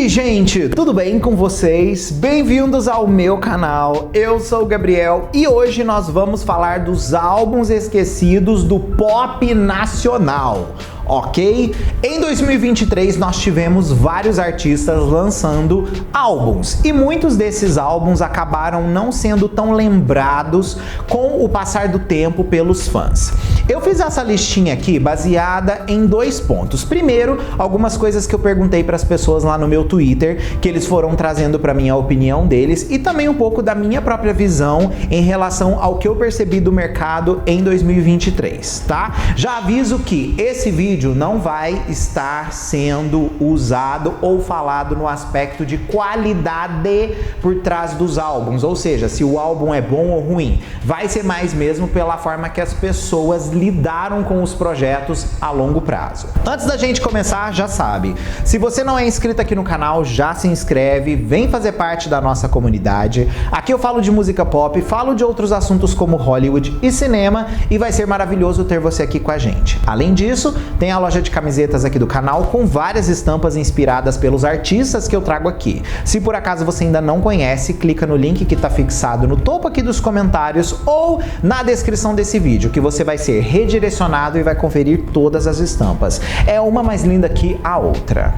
gente, tudo bem com vocês? Bem-vindos ao meu canal, eu sou o Gabriel e hoje nós vamos falar dos álbuns esquecidos do pop nacional. Ok? Em 2023 nós tivemos vários artistas lançando álbuns e muitos desses álbuns acabaram não sendo tão lembrados com o passar do tempo pelos fãs. Eu fiz essa listinha aqui baseada em dois pontos. Primeiro, algumas coisas que eu perguntei para as pessoas lá no meu Twitter, que eles foram trazendo para mim a opinião deles e também um pouco da minha própria visão em relação ao que eu percebi do mercado em 2023, tá? Já aviso que esse vídeo não vai estar sendo usado ou falado no aspecto de qualidade por trás dos álbuns, ou seja, se o álbum é bom ou ruim. Vai ser mais mesmo pela forma que as pessoas lidaram com os projetos a longo prazo. Antes da gente começar, já sabe, se você não é inscrito aqui no canal, já se inscreve, vem fazer parte da nossa comunidade. Aqui eu falo de música pop, falo de outros assuntos como Hollywood e cinema e vai ser maravilhoso ter você aqui com a gente. Além disso, tem a loja de camisetas aqui do canal com várias estampas inspiradas pelos artistas que eu trago aqui. Se por acaso você ainda não conhece, clica no link que está fixado no topo aqui dos comentários ou na descrição desse vídeo, que você vai ser redirecionado e vai conferir todas as estampas. É uma mais linda que a outra.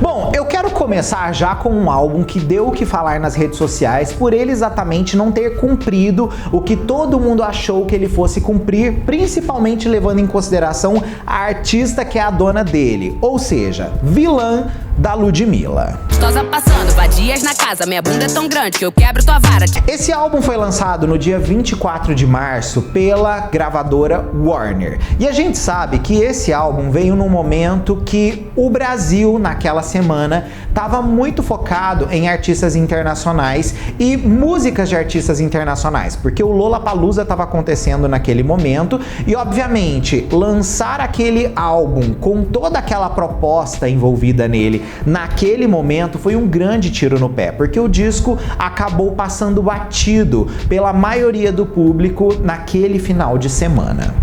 Bom, eu quero começar já com um álbum que deu o que falar nas redes sociais por ele exatamente não ter cumprido o que todo mundo achou que ele fosse cumprir, principalmente levando em consideração a artista que é a dona dele, ou seja, Vilã, da Ludmilla. Gostosa passando, vadias na casa, minha bunda é tão grande que eu quebro tua vara. Esse álbum foi lançado no dia 24 de março pela gravadora Warner. E a gente sabe que esse álbum veio num momento que o Brasil, naquela semana, estava muito focado em artistas internacionais e músicas de artistas internacionais, porque o Lollapalooza estava acontecendo naquele momento e, obviamente, lançar aquele álbum com toda aquela proposta envolvida nele naquele momento foi um grande tiro no pé, porque o disco acabou passando batido pela maioria do público naquele final de semana.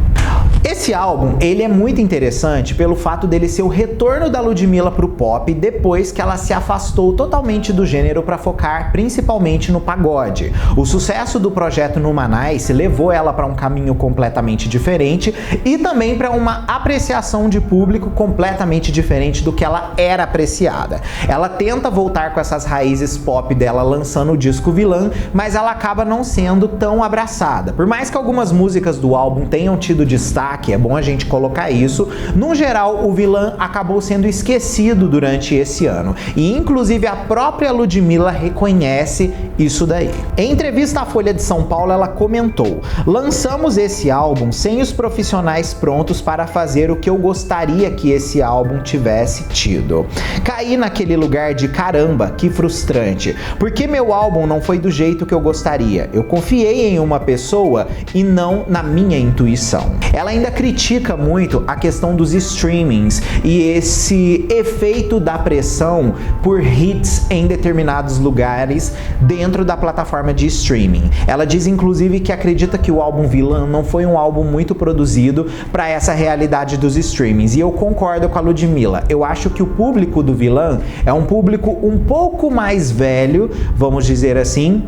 Esse álbum, ele é muito interessante pelo fato dele ser o retorno da Ludmilla pro pop depois que ela se afastou totalmente do gênero para focar principalmente no pagode. O sucesso do projeto Numanice levou ela para um caminho completamente diferente e também para uma apreciação de público completamente diferente do que ela era apreciada. Ela tenta voltar com essas raízes pop dela lançando o disco Vilã, mas ela acaba não sendo tão abraçada. Por mais que algumas músicas do álbum tenham tido destaque, é bom a gente colocar isso, no geral o Vilã acabou sendo esquecido durante esse ano e inclusive a própria Ludmilla reconhece isso daí. Em entrevista à Folha de São Paulo ela comentou: lançamos esse álbum sem os profissionais prontos para fazer o que eu gostaria que esse álbum tivesse tido. Caí naquele lugar de caramba, que frustrante, porque meu álbum não foi do jeito que eu gostaria. Eu confiei em uma pessoa e não na minha intuição. Ela ainda critica muito a questão dos streamings e esse efeito da pressão por hits em determinados lugares dentro da plataforma de streaming. Ela diz inclusive que acredita que o álbum Vilã não foi um álbum muito produzido para essa realidade dos streamings, e eu concordo com a Ludmilla. Eu acho que o público do Vilã é um público um pouco mais velho, vamos dizer assim,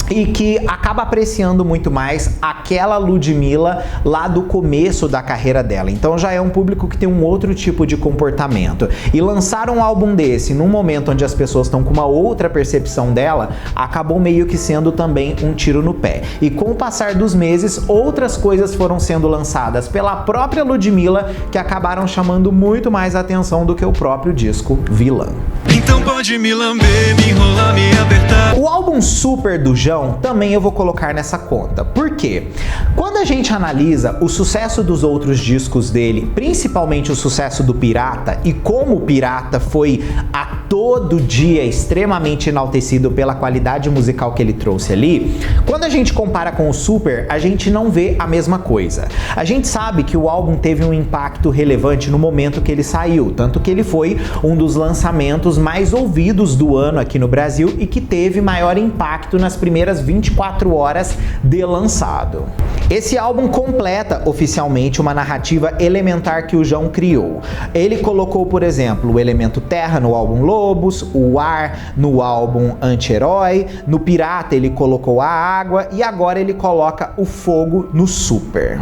e que acaba apreciando muito mais aquela Ludmilla lá do começo da carreira dela. Então já é um público que tem um outro tipo de comportamento. E lançar um álbum desse num momento onde as pessoas estão com uma outra percepção dela, acabou meio que sendo também um tiro no pé. E com o passar dos meses, outras coisas foram sendo lançadas pela própria Ludmilla que acabaram chamando muito mais atenção do que o próprio disco Vilã. Então pode me lamber, me enrolar, me apertar. O álbum Super do João também eu vou colocar nessa conta. Por quê? Quando a gente analisa o sucesso dos outros discos dele, principalmente o sucesso do Pirata, e como o Pirata foi a todo dia extremamente enaltecido pela qualidade musical que ele trouxe ali, quando a gente compara com o Super, a gente não vê a mesma coisa. A gente sabe que o álbum teve um impacto relevante no momento que ele saiu, tanto que ele foi um dos lançamentos mais ouvidos do ano aqui no Brasil e que teve maior impacto nas primeiras primeiras 24 horas de lançado. Esse álbum completa oficialmente uma narrativa elementar que o João criou. Ele colocou, por exemplo, o elemento terra no álbum Lobos, o ar no álbum Anti-Herói, no Pirata ele colocou a água e agora ele coloca o fogo no Super.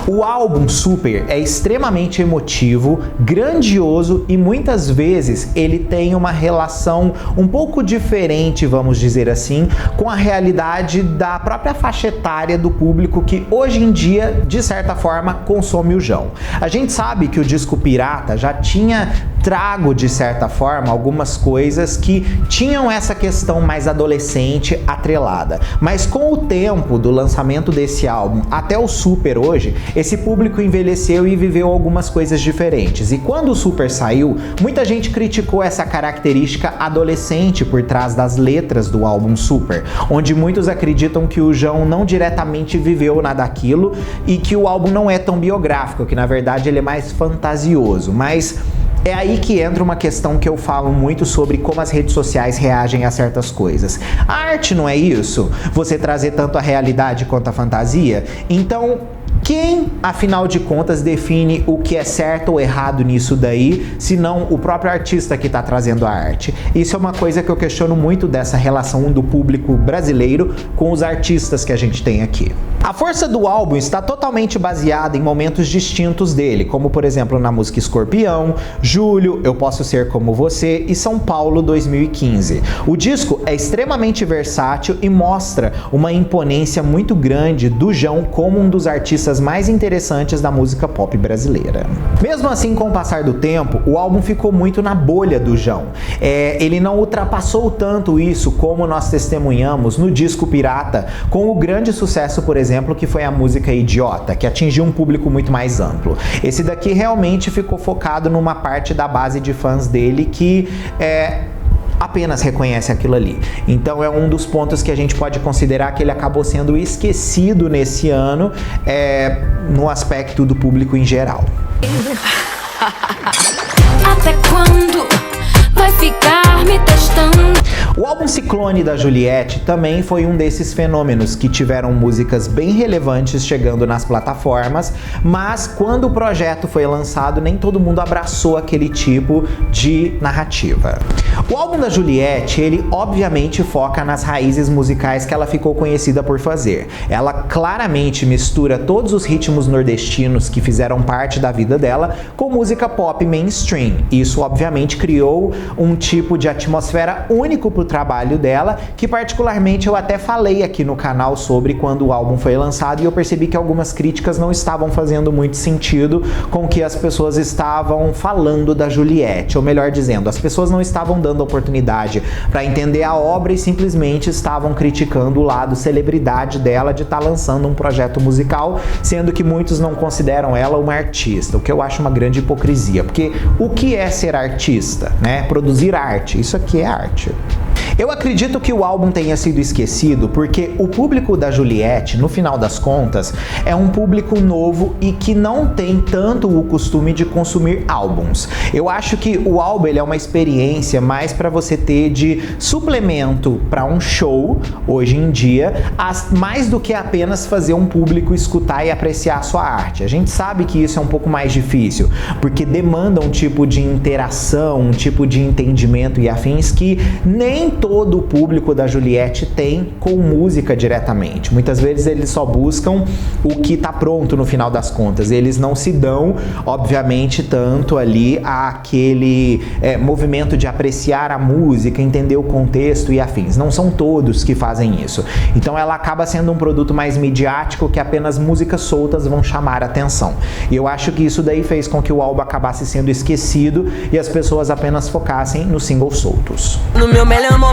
O álbum Super é extremamente emotivo, grandioso e muitas vezes ele tem uma relação um pouco diferente, vamos dizer assim, com a realidade da própria faixa etária do público que hoje em dia, de certa forma, consome o João. A gente sabe que o disco Pirata já tinha trago, de certa forma, algumas coisas que tinham essa questão mais adolescente atrelada. Mas com o tempo do lançamento desse álbum até o Super hoje, esse público envelheceu e viveu algumas coisas diferentes. E quando o Super saiu, muita gente criticou essa característica adolescente por trás das letras do álbum Super, onde muitos acreditam que o João não diretamente viveu nada daquilo e que o álbum não é tão biográfico, que na verdade ele é mais fantasioso. Mas é aí que entra uma questão que eu falo muito sobre como as redes sociais reagem a certas coisas. A arte não é isso? Você trazer tanto a realidade quanto a fantasia? Então, quem, afinal de contas, define o que é certo ou errado nisso daí, se não o próprio artista que está trazendo a arte? Isso é uma coisa que eu questiono muito dessa relação do público brasileiro com os artistas que a gente tem aqui. A força do álbum está totalmente baseada em momentos distintos dele, como por exemplo na música Escorpião, Julho, Eu Posso Ser Como Você e São Paulo 2015. O disco é extremamente versátil e mostra uma imponência muito grande do João como um dos artistas mais interessantes da música pop brasileira. Mesmo assim, com o passar do tempo, o álbum ficou muito na bolha do João. Ele não ultrapassou tanto isso como nós testemunhamos no disco Pirata, com o grande sucesso, por exemplo, que foi a música Idiota, que atingiu um público muito mais amplo. Esse daqui realmente ficou focado numa parte da base de fãs dele que apenas reconhece aquilo ali. Então é um dos pontos que a gente pode considerar que ele acabou sendo esquecido nesse ano, no aspecto do público em geral. Até quando vai ficar me testando? O álbum Ciclone da Juliette também foi um desses fenômenos que tiveram músicas bem relevantes chegando nas plataformas, mas quando o projeto foi lançado, nem todo mundo abraçou aquele tipo de narrativa. O álbum da Juliette, ele obviamente foca nas raízes musicais que ela ficou conhecida por fazer. Ela claramente mistura todos os ritmos nordestinos que fizeram parte da vida dela com música pop mainstream. Isso obviamente criou um tipo de atmosfera único pro trabalho dela, que particularmente eu até falei aqui no canal sobre quando o álbum foi lançado e eu percebi que algumas críticas não estavam fazendo muito sentido com o que as pessoas estavam falando da Juliette, ou melhor dizendo, as pessoas não estavam dando oportunidade para entender a obra e simplesmente estavam criticando o lado celebridade dela de estar lançando um projeto musical, sendo que muitos não consideram ela uma artista, o que eu acho uma grande hipocrisia, porque o que é ser artista, né? Produzir arte, isso aqui é arte. Eu acredito que o álbum tenha sido esquecido porque o público da Juliette, no final das contas, é um público novo e que não tem tanto o costume de consumir álbuns. Eu acho que o álbum ele é uma experiência mais para você ter de suplemento para um show, hoje em dia, mais do que apenas fazer um público escutar e apreciar a sua arte. A gente sabe que isso é um pouco mais difícil, porque demanda um tipo de interação, um tipo de entendimento e afins que nem todo o público da Juliette tem com música diretamente. Muitas vezes eles só buscam o que tá pronto no final das contas. Eles não se dão, obviamente, tanto ali àquele movimento de apreciar a música, entender o contexto e afins. Não são todos que fazem isso. Então ela acaba sendo um produto mais midiático que apenas músicas soltas vão chamar a atenção. E eu acho que isso daí fez com que o álbum acabasse sendo esquecido e as pessoas apenas focassem nos singles soltos. No meu melhor momento.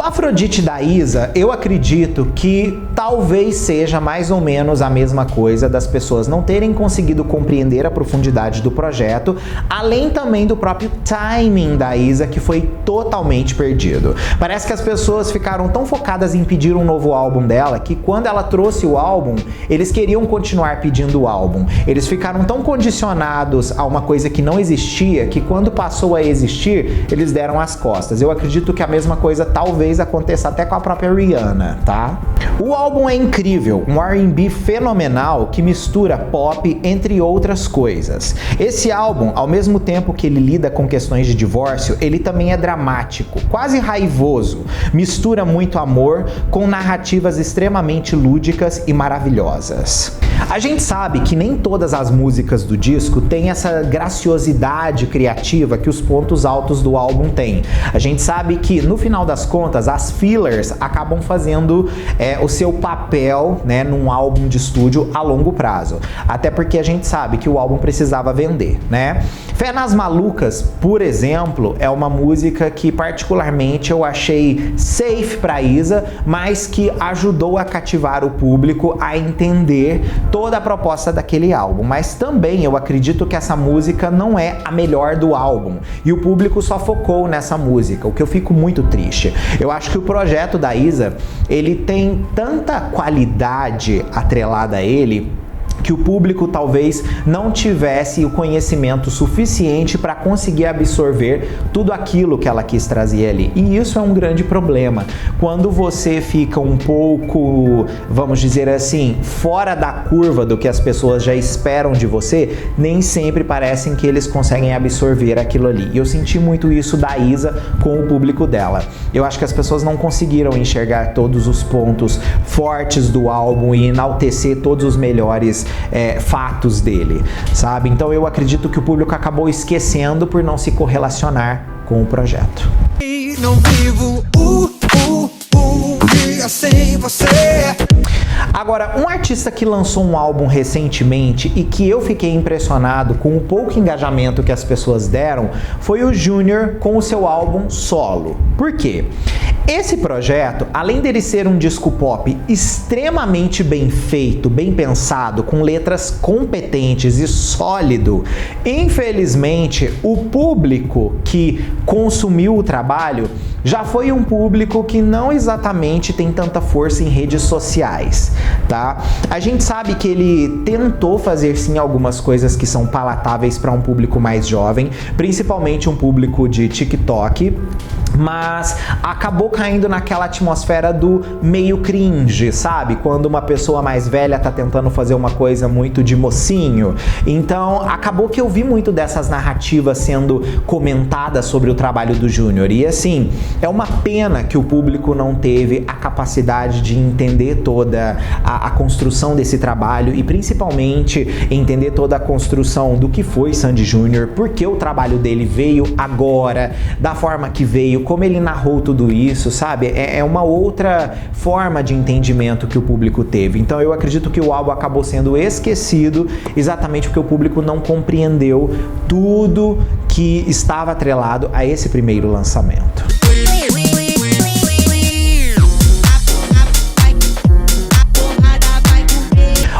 O Afrodite da Isa, eu acredito que talvez seja mais ou menos a mesma coisa das pessoas não terem conseguido compreender a profundidade do projeto, além também do próprio timing da Isa, que foi totalmente perdido. Parece que as pessoas ficaram tão focadas em pedir um novo álbum dela, que quando ela trouxe o álbum, eles queriam continuar pedindo o álbum. Eles ficaram tão condicionados a uma coisa que não existia, que quando passou a existir, eles deram as costas. Eu acredito que a mesma coisa talvez aconteça até com a própria Rihanna, tá? O álbum é incrível, um R&B fenomenal que mistura pop, entre outras coisas. Esse álbum, ao mesmo tempo que ele lida com questões de divórcio, ele também é dramático, quase raivoso, mistura muito amor com narrativas extremamente lúdicas e maravilhosas. A gente sabe que nem todas as músicas do disco têm essa graciosidade criativa que os pontos altos do álbum têm. A gente sabe que, no final das contas, as fillers acabam fazendo o seu papel, né, num álbum de estúdio a longo prazo. Até porque a gente sabe que o álbum precisava vender, né? Fé nas Malucas, por exemplo, é uma música que particularmente eu achei safe pra Isa, mas que ajudou a cativar o público a entender toda a proposta daquele álbum. Mas também eu acredito que essa música não é a melhor do álbum e o público só focou nessa música, o que eu fico muito triste. Eu acho que o projeto da Isa, ele tem tanta qualidade atrelada a ele, que o público talvez não tivesse o conhecimento suficiente para conseguir absorver tudo aquilo que ela quis trazer ali. E isso é um grande problema. Quando você fica um pouco, vamos dizer assim, fora da curva do que as pessoas já esperam de você, nem sempre parecem que eles conseguem absorver aquilo ali. E eu senti muito isso da Isa com o público dela. Eu acho que as pessoas não conseguiram enxergar todos os pontos fortes do álbum e enaltecer todos os melhores fatos dele, sabe? Então eu acredito que o público acabou esquecendo por não se correlacionar com o projeto. Não vivo dia sem você. Agora, um artista que lançou um álbum recentemente e que eu fiquei impressionado com o pouco engajamento que as pessoas deram foi o Junior com o seu álbum solo. Por quê? Esse projeto, além dele ser um disco pop extremamente bem feito, bem pensado, com letras competentes e sólido, infelizmente o público que consumiu o trabalho já foi um público que não exatamente tem tanta força em redes sociais, tá? A gente sabe que ele tentou fazer sim algumas coisas que são palatáveis para um público mais jovem, principalmente um público de TikTok, mas acabou caindo naquela atmosfera do meio cringe, sabe? Quando uma pessoa mais velha tá tentando fazer uma coisa muito de mocinho. Então, acabou que eu vi muito dessas narrativas sendo comentadas sobre o trabalho do Junior. E assim, é uma pena que o público não teve a capacidade de entender toda a construção desse trabalho e principalmente entender toda a construção do que foi Sandy Júnior, porque o trabalho dele veio agora, da forma que veio, como ele narrou tudo isso, sabe? É uma outra forma de entendimento que o público teve. Então eu acredito que o álbum acabou sendo esquecido exatamente porque o público não compreendeu tudo que estava atrelado a esse primeiro lançamento.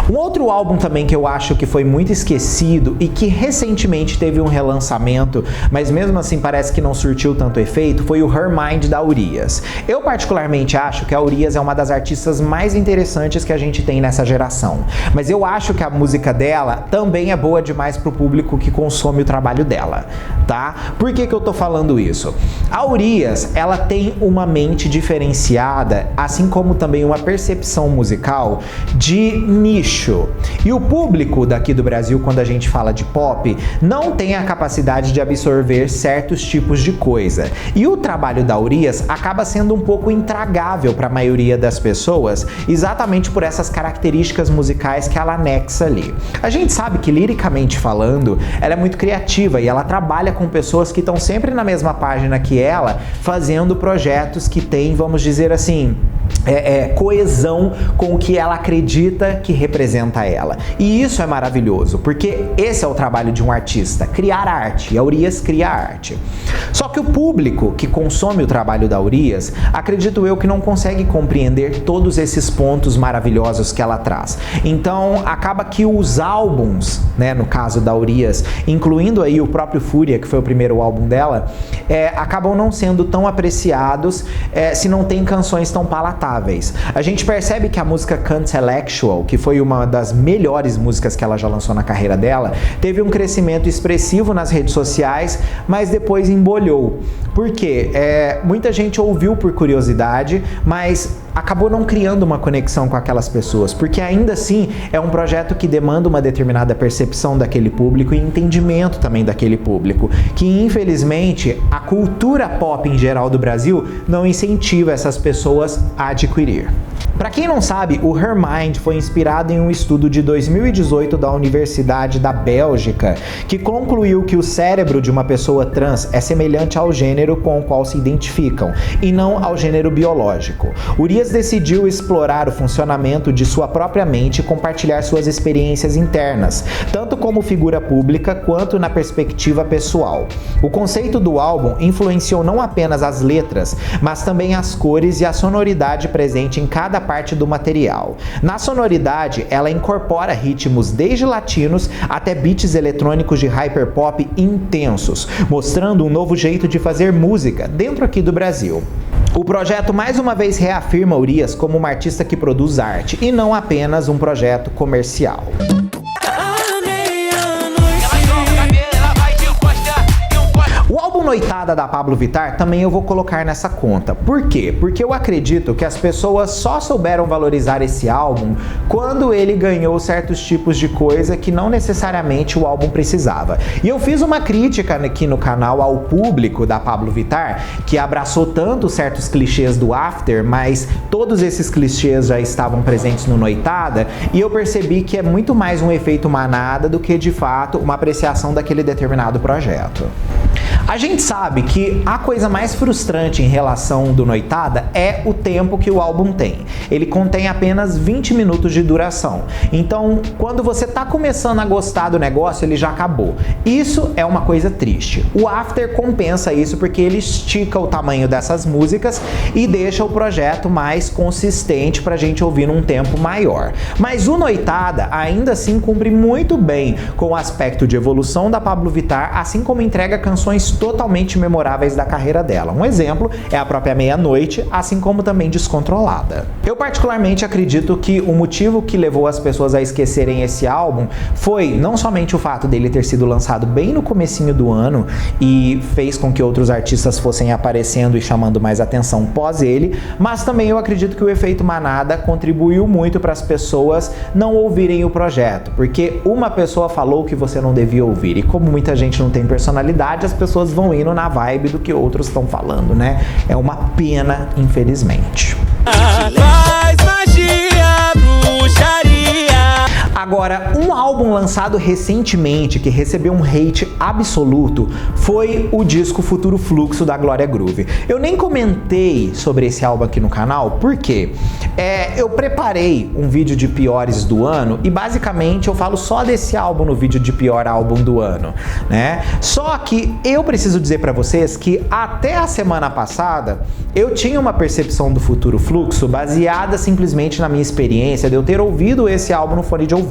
Um outro álbum também que eu acho que foi muito esquecido e que recentemente teve um relançamento, mas mesmo assim parece que não surtiu tanto efeito, foi o Her Mind da Urias. Eu particularmente acho que a Urias é uma das artistas mais interessantes que a gente tem nessa geração, mas eu acho que a música dela também é boa demais pro público que consome o trabalho dela, tá? Por que que eu tô falando isso? A Urias, ela tem uma mente diferenciada, assim como também uma percepção musical de nicho. E o público daqui do Brasil, quando a gente fala de pop, não tem a capacidade de absorver certos tipos de coisa. E o trabalho da Urias acaba sendo um pouco intragável para a maioria das pessoas, exatamente por essas características musicais que ela anexa ali. A gente sabe que, liricamente falando, ela é muito criativa e ela trabalha com pessoas que estão sempre na mesma página que ela, fazendo projetos que têm, vamos dizer assim, coesão com o que ela acredita que representa ela. E isso é maravilhoso, porque esse é o trabalho de um artista, criar arte, e a Urias cria arte. Só que o público que consome o trabalho da Urias, acredito eu que não consegue compreender todos esses pontos maravilhosos que ela traz. Então acaba que os álbuns, né, no caso da Urias, incluindo aí o próprio Fúria, que foi o primeiro álbum dela, acabam não sendo tão apreciados se não tem canções tão palatáveis. A gente percebe que a música Cantellectual, que foi uma das melhores músicas que ela já lançou na carreira dela, teve um crescimento expressivo nas redes sociais, mas depois embolhou. Por quê? Muita gente ouviu por curiosidade, mas acabou não criando uma conexão com aquelas pessoas, porque ainda assim é um projeto que demanda uma determinada percepção daquele público e entendimento também daquele público, que infelizmente a cultura pop em geral do Brasil não incentiva essas pessoas a adquirir. Para quem não sabe, o Her Mind foi inspirado em um estudo de 2018 da Universidade da Bélgica, que concluiu que o cérebro de uma pessoa trans é semelhante ao gênero com o qual se identificam, e não ao gênero biológico. Urias decidiu explorar o funcionamento de sua própria mente e compartilhar suas experiências internas, tanto como figura pública quanto na perspectiva pessoal. O conceito do álbum influenciou não apenas as letras, mas também as cores e a sonoridade presente em cada parte do material. Na sonoridade, ela incorpora ritmos desde latinos até beats eletrônicos de hyperpop intensos, mostrando um novo jeito de fazer música dentro aqui do Brasil. O projeto mais uma vez reafirma Urias como uma artista que produz arte e não apenas um projeto comercial. O álbum Noitada da Pabllo Vittar também eu vou colocar nessa conta. Por quê? Porque eu acredito que as pessoas só souberam valorizar esse álbum quando ele ganhou certos tipos de coisa que não necessariamente o álbum precisava. E eu fiz uma crítica aqui no canal ao público da Pabllo Vittar, que abraçou tanto certos clichês do After, mas todos esses clichês já estavam presentes no Noitada, e eu percebi que é muito mais um efeito manada do que de fato uma apreciação daquele determinado projeto. A gente sabe que a coisa mais frustrante em relação do Noitada é o tempo que o álbum tem. Ele contém apenas 20 minutos de duração. Então, quando você tá começando a gostar do negócio, ele já acabou. Isso é uma coisa triste. O After compensa isso porque ele estica o tamanho dessas músicas e deixa o projeto mais consistente pra gente ouvir num tempo maior. Mas o Noitada ainda assim cumpre muito bem com o aspecto de evolução da Pabllo Vittar, assim como entrega canções totalmente memoráveis da carreira dela. Um exemplo é a própria Meia-Noite, assim como também Descontrolada. Eu particularmente acredito que o motivo que levou as pessoas a esquecerem esse álbum foi não somente o fato dele ter sido lançado bem no comecinho do ano e fez com que outros artistas fossem aparecendo e chamando mais atenção pós ele, mas também eu acredito que o efeito manada contribuiu muito para as pessoas não ouvirem o projeto, porque uma pessoa falou que você não devia ouvir, e como muita gente não tem personalidade, as pessoas vão indo na vibe do que outros estão falando, né? É uma pena, infelizmente. Faz magia, bruxaria. Agora, um álbum lançado recentemente que recebeu um hate absoluto foi o disco Futuro Fluxo da Glória Groove. Eu nem comentei sobre esse álbum aqui no canal, porque eu preparei um vídeo de piores do ano e basicamente eu falo só desse álbum no vídeo de pior álbum do ano, né? Só que eu preciso dizer pra vocês que até a semana passada eu tinha uma percepção do Futuro Fluxo baseada simplesmente na minha experiência de eu ter ouvido esse álbum no fone de ouvido.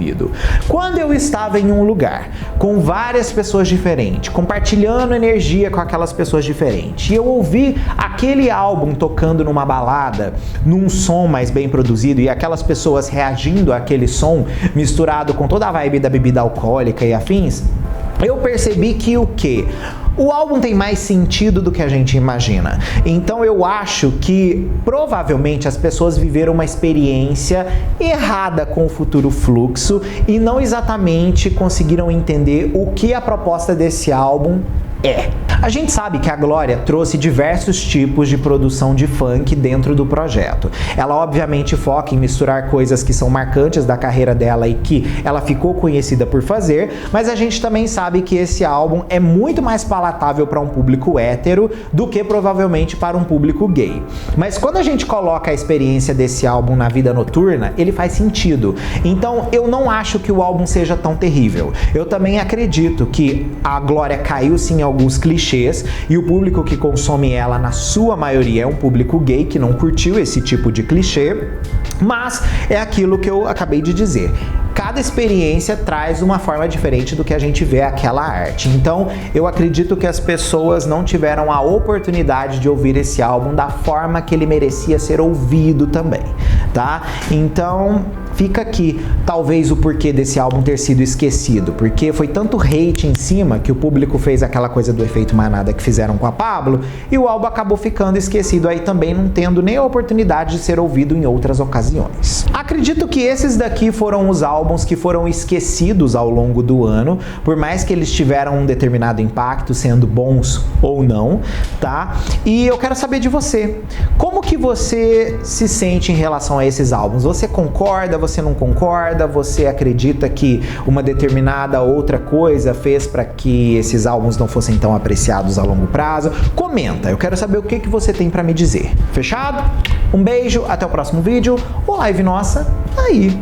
Quando eu estava em um lugar com várias pessoas diferentes, compartilhando energia com aquelas pessoas diferentes, e eu ouvi aquele álbum tocando numa balada, num som mais bem produzido, e aquelas pessoas reagindo àquele som misturado com toda a vibe da bebida alcoólica e afins, eu percebi que o quê? O álbum tem mais sentido do que a gente imagina. Então eu acho que provavelmente as pessoas viveram uma experiência errada com o Futuro Fluxo e não exatamente conseguiram entender o que a proposta desse álbum A gente sabe que a Glória trouxe diversos tipos de produção de funk dentro do projeto. Ela obviamente foca em misturar coisas que são marcantes da carreira dela e que ela ficou conhecida por fazer, mas a gente também sabe que esse álbum é muito mais palatável para um público hétero do que provavelmente para um público gay. Mas quando a gente coloca a experiência desse álbum na vida noturna, ele faz sentido. Então eu não acho que o álbum seja tão terrível. Eu também acredito que a Glória caiu sim em alguns clichês e o público que consome ela, na sua maioria, é um público gay que não curtiu esse tipo de clichê, mas é aquilo que eu acabei de dizer. Cada experiência traz uma forma diferente do que a gente vê aquela arte. Então, eu acredito que as pessoas não tiveram a oportunidade de ouvir esse álbum da forma que ele merecia ser ouvido também, tá? Então, fica aqui, talvez, o porquê desse álbum ter sido esquecido, porque foi tanto hate em cima que o público fez aquela coisa do efeito manada que fizeram com a Pablo e o álbum acabou ficando esquecido aí também, não tendo nem a oportunidade de ser ouvido em outras ocasiões. Acredito que esses daqui foram os álbuns que foram esquecidos ao longo do ano, por mais que eles tiveram um determinado impacto, sendo bons ou não, tá? E eu quero saber de você. Como que você se sente em relação a esses álbuns? Você concorda? Você não concorda? Você acredita que uma determinada outra coisa fez para que esses álbuns não fossem tão apreciados a longo prazo? Comenta, eu quero saber o que você tem para me dizer. Fechado? Um beijo, até o próximo vídeo. O live nossa, aí.